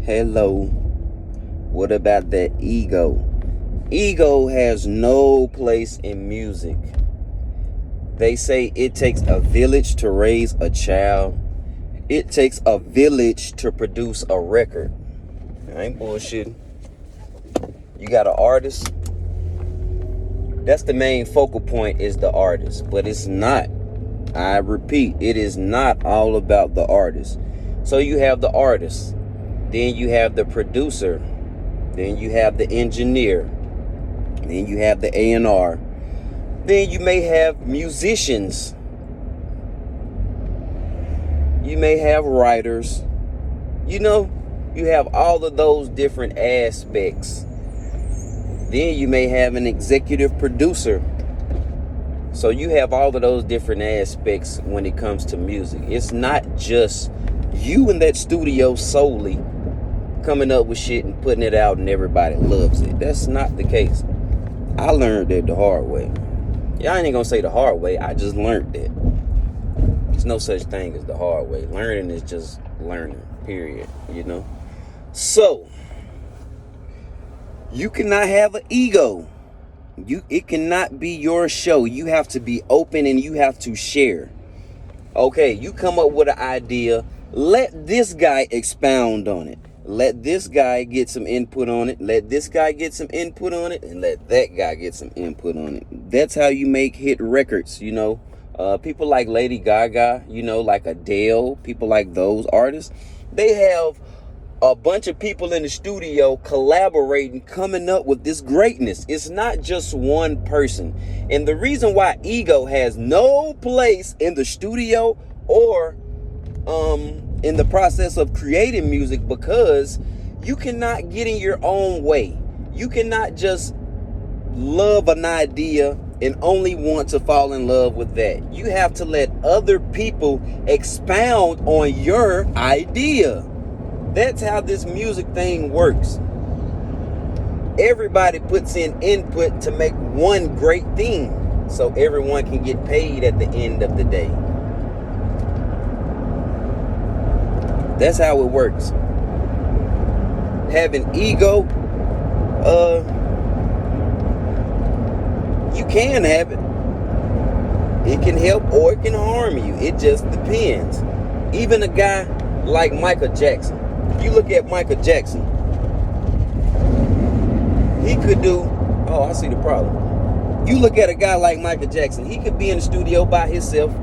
Hello. What about that ego? Ego has no place in music. They say it takes a village to raise a child. It takes a village to produce a record. I ain't bullshitting. You got an artist. That's the main focal point, is the artist. But it's not. I repeat, it is not all about the artist. So you have the artist. Then you have the producer. Then you have the engineer. Then you have the A&R. Then you may have musicians. You may have writers. You have all of those different aspects. Then you may have an executive producer. So you have all of those different aspects when it comes to music. It's not just you in that studio solely coming up with shit and putting it out and everybody loves it. That's not the case. I learned that the hard way. Yeah, I ain't gonna say the hard way. I just learned that. There's no such thing as the hard way. Learning is just learning, period, So, you cannot have an ego. It cannot be your show. You have to be open and you have to share. Okay, you come up with an idea. Let this guy expound on it. Let this guy get some input on it. Let this guy get some input on it. And let that guy get some input on it. That's how you make hit records, People like Lady Gaga, like Adele, people like those artists. They have a bunch of people in the studio collaborating, coming up with this greatness. It's not just one person. And the reason why ego has no place in the studio or in the process of creating music, because you cannot get in your own way. You cannot just love an idea and only want to fall in love with that. You have to let other people expound on your idea. That's how this music thing works. Everybody puts in input to make one great thing, so everyone can get paid at the end of the day. That's how it works. Having ego, you can have it. It can help or it can harm you. It just depends. Even a guy like Michael Jackson. If you look at Michael Jackson, he could do, I see the problem. You look at a guy like Michael Jackson, he could be in the studio by himself.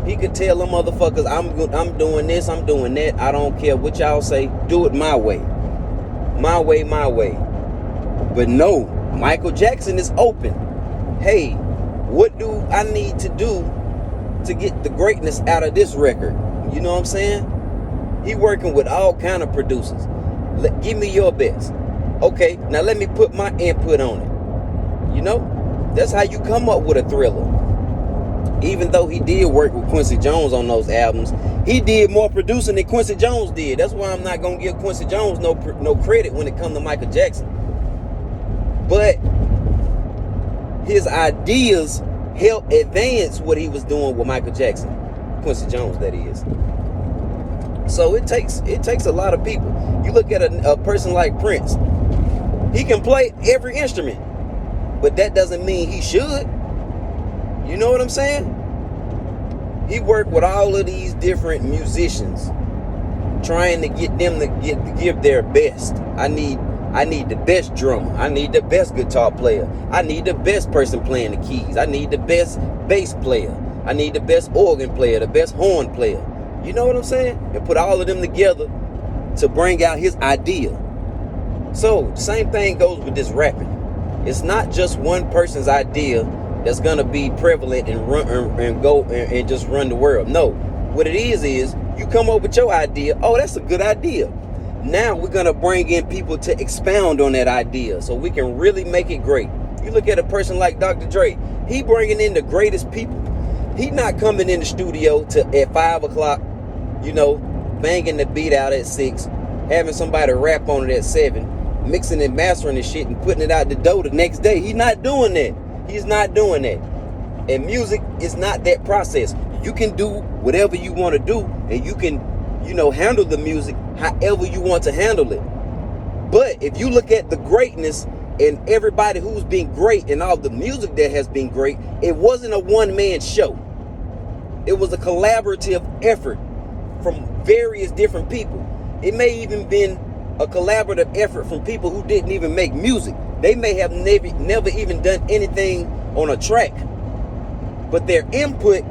He could tell them motherfuckers, I'm doing this, I'm doing that. I don't care what y'all say. Do it my way. My way, my way. But no, Michael Jackson is open. Hey, what do I need to do to get the greatness out of this record? You know what I'm saying? He working with all kind of producers. Give me your best. Okay, now let me put my input on it. That's how you come up with a Thriller. Even though he did work with Quincy Jones on those albums, he did more producing than Quincy Jones did. That's why I'm not gonna give Quincy Jones no credit when it comes to Michael Jackson. But his ideas helped advance what he was doing with Michael Jackson, Quincy Jones, that is. So it takes a lot of people. You look at a person like Prince. He can play every instrument, but that doesn't mean he should. You know what I'm saying? He worked with all of these different musicians, trying to get them to give their best. I need the best drummer. I need the best guitar player. I need the best person playing the keys. I need the best bass player. I need the best organ player, the best horn player. You know what I'm saying? And put all of them together to bring out his idea. So, the same thing goes with this rapping. It's not just one person's idea that's gonna be prevalent and run and go and just run the world. No, what it is you come up with your idea. Oh, that's a good idea. Now we're gonna bring in people to expound on that idea, so we can really make it great. You look at a person like Dr. Dre. He bringing in the greatest people. He not coming in the studio at 5 o'clock, banging the beat out at 6, having somebody rap on it at 7, mixing and mastering the shit and putting it out the door the next day. He's not doing that. He's not doing that. And music is not that process. You can do whatever you want to do, and you can, handle the music however you want to handle it. But if you look at the greatness and everybody who's been great and all the music that has been great, it wasn't a one-man show. It was a collaborative effort from various different people. It may even been a collaborative effort from people who didn't even make music. They may have never even done anything on a track, but their input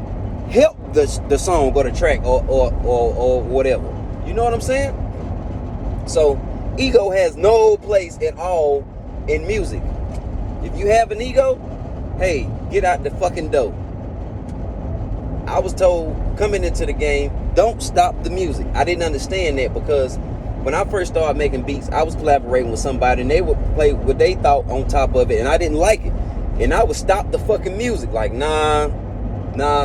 helped the song or the track or whatever. You know what I'm saying? So ego has no place at all in music. If you have an ego, hey, get out the fucking door. I was told coming into the game, don't stop the music. I didn't understand that because when I first started making beats, I was collaborating with somebody and they would play what they thought on top of it, and I didn't like it. And I would stop the fucking music, like nah,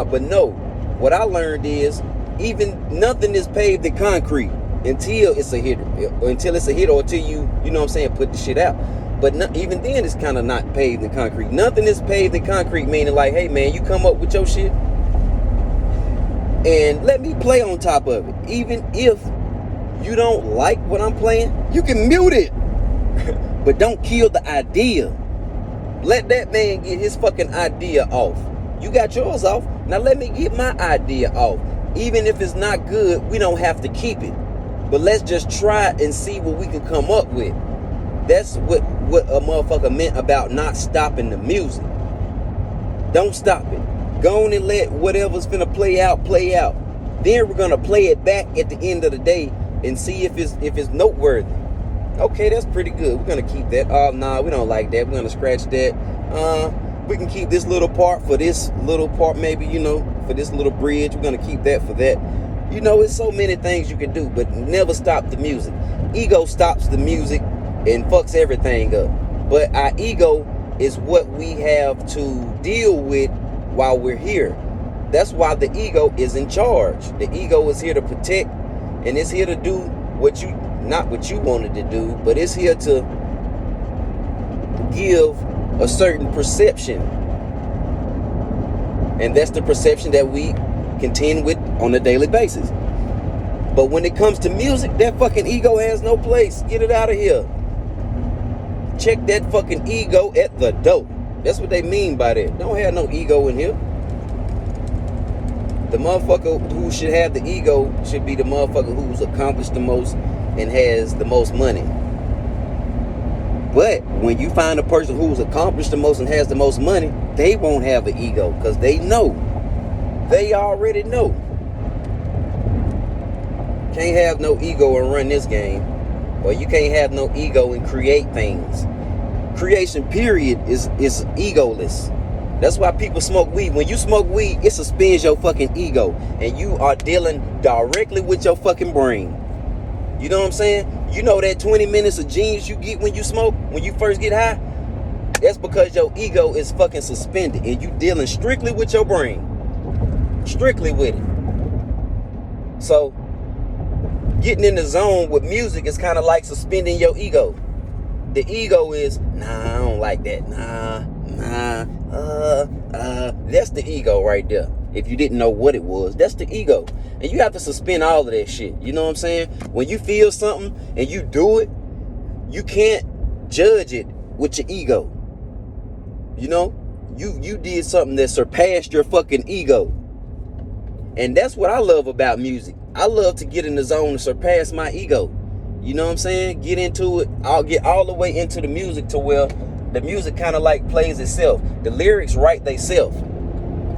but no. What I learned is even nothing is paved in concrete until it's a hit, or until you know what I'm saying, put the shit out. But even then, it's kind of not paved in concrete. Nothing is paved in concrete, meaning like, hey man, you come up with your shit and let me play on top of it. Even if you don't like what I'm playing, you can mute it. But don't kill the idea. Let that man get his fucking idea off. You got yours off. Now let me get my idea off. Even if it's not good, we don't have to keep it. But let's just try and see what we can come up with. That's what a motherfucker meant about not stopping the music. Don't stop it. Go on and let whatever's finna play out. Then we're gonna play it back at the end of the day and see if it's noteworthy. Okay, that's pretty good. We're gonna keep that. Oh, nah, we don't like that. We're gonna scratch that. We can keep this little part for this little part, maybe, you know, for this little bridge. We're gonna keep that for that. You know, it's so many things you can do, but never stop the music. Ego stops the music and fucks everything up. But our ego is what we have to deal with while we're here. That's why the ego is in charge. The ego is here to protect, and it's here to do not what you wanted to do, but it's here to give a certain perception. And that's the perception that we contend with on a daily basis. But when it comes to music, that fucking ego has no place. Get it out of here. Check that fucking ego at the door. That's what they mean by that. Don't have no ego in here. The motherfucker who should have the ego should be the motherfucker who's accomplished the most and has the most money. But when you find a person who's accomplished the most and has the most money, they won't have an ego because they know. They already know. Can't have no ego and run this game. Or you can't have no ego and create things. Creation, period, is egoless. That's why people smoke weed. When you smoke weed, it suspends your fucking ego. And you are dealing directly with your fucking brain. You know what I'm saying? You know that 20 minutes of genius you get when you smoke, when you first get high? That's because your ego is fucking suspended. And you dealing strictly with your brain. Strictly with it. So, getting in the zone with music is kind of like suspending your ego. The ego is, nah, I don't like that. That's the ego right there. If you didn't know what it was, that's the ego. And you have to suspend all of that shit. You know what I'm saying? When you feel something and you do it, you can't judge it with your ego. You know? You did something that surpassed your fucking ego. And that's what I love about music. I love to get in the zone and surpass my ego. You know what I'm saying? Get into it. I'll get all the way into the music to where the music kind of like plays itself. The lyrics write themselves.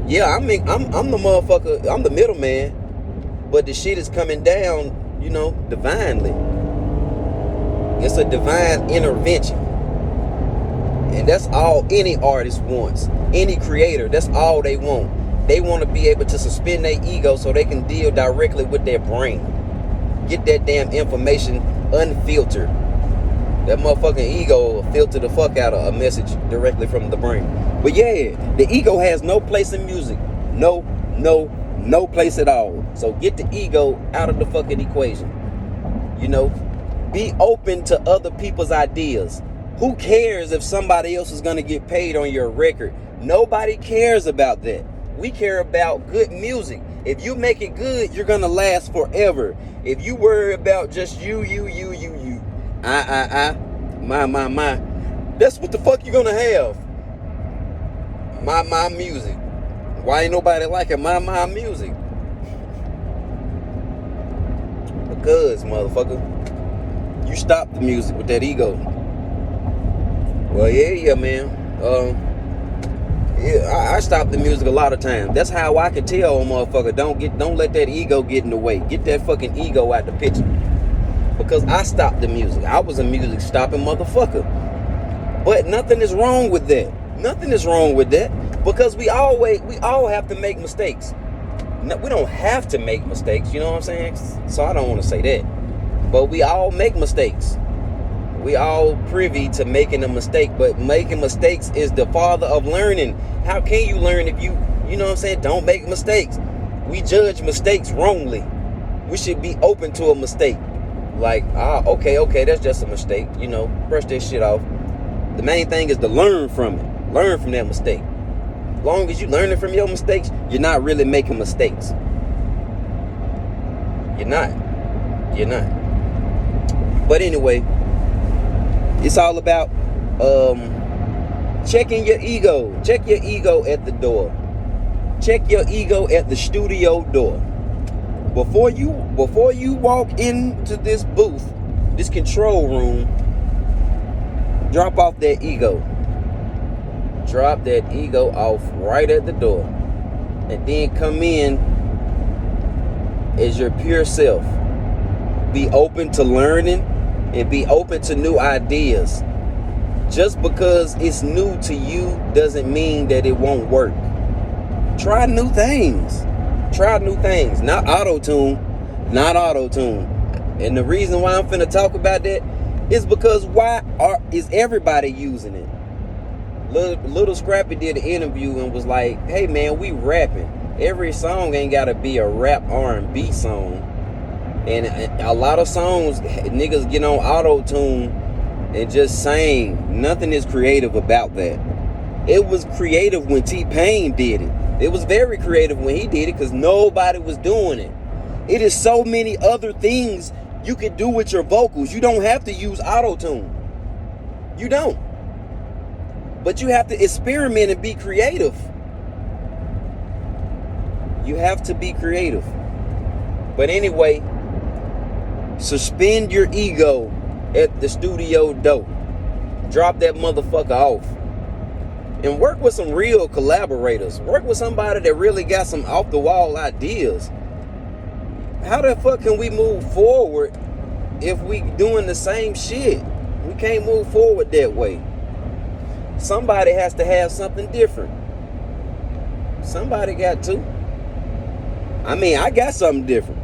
Yeah, I mean, I'm the motherfucker. I'm the middleman. But the shit is coming down, you know, divinely. It's a divine intervention. And that's all any artist wants. Any creator, that's all they want. They want to be able to suspend their ego so they can deal directly with their brain. Get that damn information unfiltered. That motherfucking ego will filter the fuck out of a message directly from the brain. But yeah, the ego has no place in music. No place at all. So get the ego out of the fucking equation. You know, be open to other people's ideas. Who cares if somebody else is going to get paid on your record? Nobody cares about that. We care about good music. If you make it good, you're going to last forever. If you worry about just you, my, that's what the fuck you gonna have. My music. Why ain't nobody liking my music? Because, motherfucker, you stop the music with that ego. Well, yeah, man. I stop the music a lot of times. That's how I can tell, motherfucker, don't let that ego get in the way. Get that fucking ego out the picture. Because I stopped the music. I was a music stopping motherfucker. But nothing is wrong with that. Nothing is wrong with that. Because we all have to make mistakes. No, we don't have to make mistakes, you know what I'm saying? So I don't want to say that. But we all make mistakes. We all privy to making a mistake, but making mistakes is the father of learning. How can you learn if you know what I'm saying, don't make mistakes? We judge mistakes wrongly. We should be open to a mistake. Like, okay, that's just a mistake. You know, brush that shit off. The main thing is to learn from it. Learn from that mistake. As long as you learning from your mistakes, you're not really making mistakes. You're not. But anyway, it's all about checking your ego. Check your ego at the door. Check your ego at the studio door. Before you walk into this booth, this control room, drop off that ego. Drop that ego off right at the door. And then come in as your pure self. Be open to learning and be open to new ideas. Just because it's new to you doesn't mean that it won't work. Try new things. Not auto-tune. And the reason why I'm finna talk about that is because is everybody using it? Little Scrappy did an interview and was like, hey man, we rapping. Every song ain't gotta be a rap R&B song. And a lot of songs, niggas get on auto-tune and just sing. Nothing is creative about that. It was creative when T-Pain did it. It was very creative when he did it because nobody was doing it. It is so many other things you can do with your vocals. You don't have to use auto-tune. You don't. But you have to experiment and be creative. You have to be creative. But anyway, suspend your ego at the studio door. Drop that motherfucker off. And work with some real collaborators. Work with somebody that really got some off-the-wall ideas. How the fuck can we move forward if we doing the same shit? We can't move forward that way. Somebody has to have something different. Somebody got to. I mean, I got something different.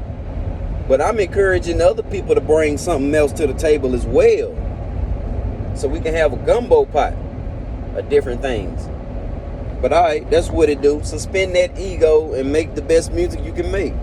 But I'm encouraging other people to bring something else to the table as well. So we can have a gumbo pot of different things. But alright, that's what it do. Suspend that ego and make the best music you can make.